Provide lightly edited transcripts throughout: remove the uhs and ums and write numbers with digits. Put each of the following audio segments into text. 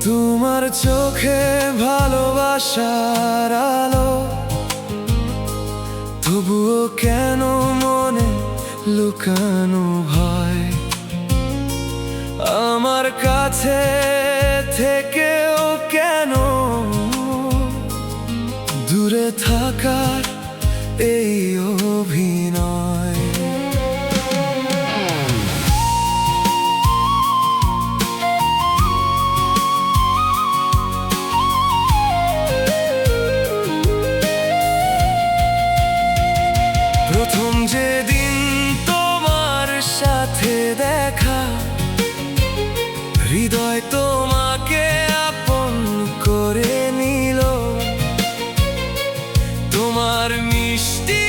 তোমার চোখে ভালোবাসার আলো, তবুও কেন মনে লুকানো ভয়? আমার কাছে থেকেও কেন দূরে থাকার এই অভিনয়? প্রথম যেদিন তোমার সাথে দেখা, হৃদয় তোমাকে আপন করে নিল। তোমার মিষ্টি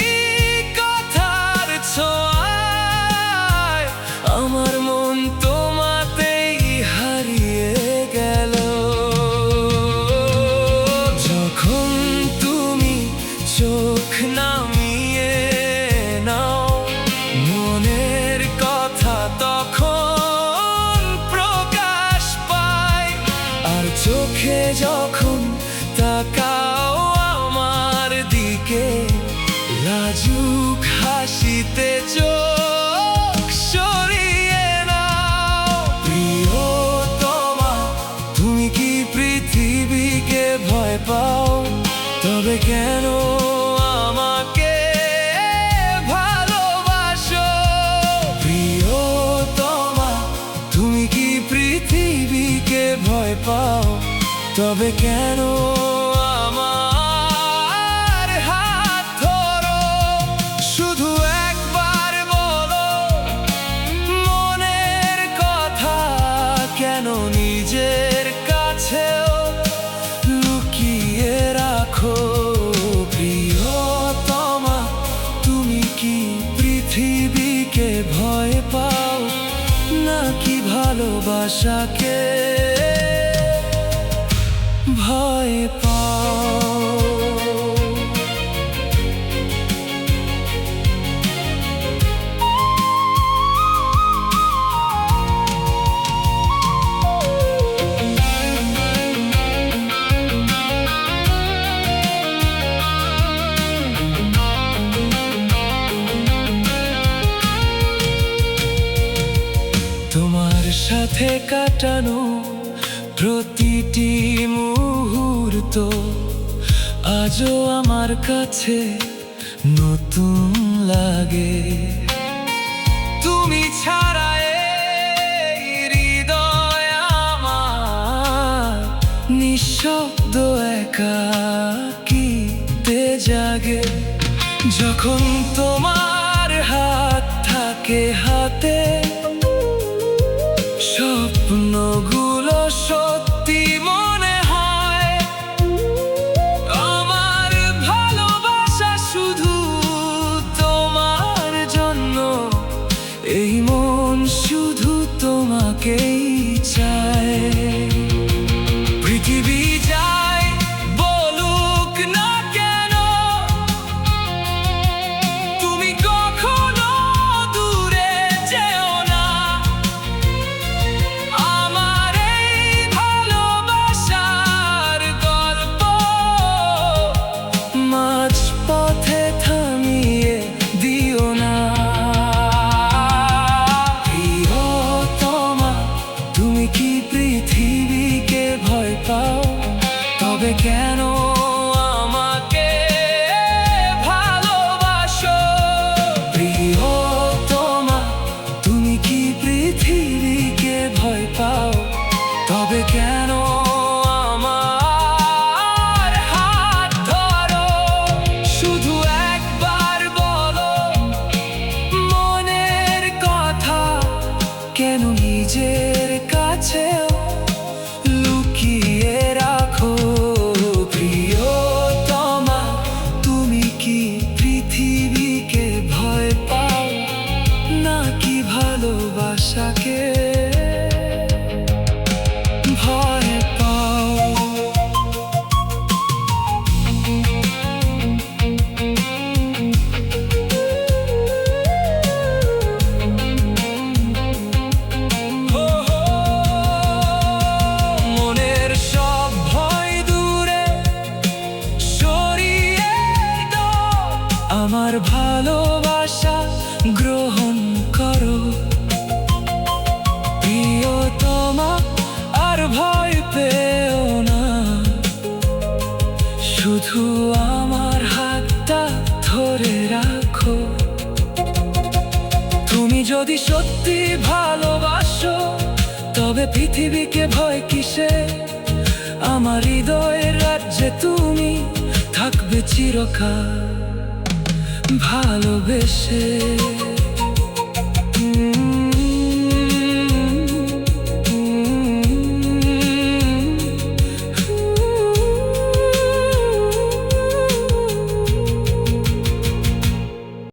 কথার ছোঁয়ায় আমার মন তোমাতেই হারিয়ে গেল। যখন তুমি চোখ নামিয়ে নাও, মনের কথা তখন প্রকাশ পায়। আর চোখে যখন তাকাও আমার দিকে, লাজুক হাসিতে চোখ সরিয়ে নাও। প্রিয়তমা, তুমি কি পৃথিবীকে ভয় পাও? তবে কেন আমাকে ভালোবাসো? প্রিয়তমা, তুমি কি পৃথিবীকে ভয় পাও? তবে কেন আমার হাত ধরো? শুধু একবার বলো মনের কথা, কেন নিজের কাছেও লুকিয়ে রাখো? প্রিয়তমা, তুমি কি পৃথিবীকে ভয় পাও, নাকি ভালোবাসাকে ভয় পাও? তোমার সাথে কাটানো প্রতিটি মুহূর্ত আজও আমার কাছে নতুন লাগে। তুমি ছাড়া এই হৃদয় আমার নিঃশব্দ একাকিতে জাগে। যখন তোমার হাত থাকে হাতে, স্বপ্নগুলো সত্যি মনে হয়। আমার ভালোবাসা শুধু তোমার জন্য, এই মন শুধু তোমাকেই চায়। পৃথিবী যাই বলুক না কেন, তুমি কখনো দূরে যেও ভালোবাসা গ্রহণ করো প্রিয়তমা, আর ভয় পেও না। শুধু আমার হাতটা ধরে রাখো। তুমি যদি সত্যি ভালোবাসো তবে পৃথিবীকে ভয় কিসে? আমার হৃদয়ের রাজ্যে তুমি থাকবে চিরকাল ভালোবেসে।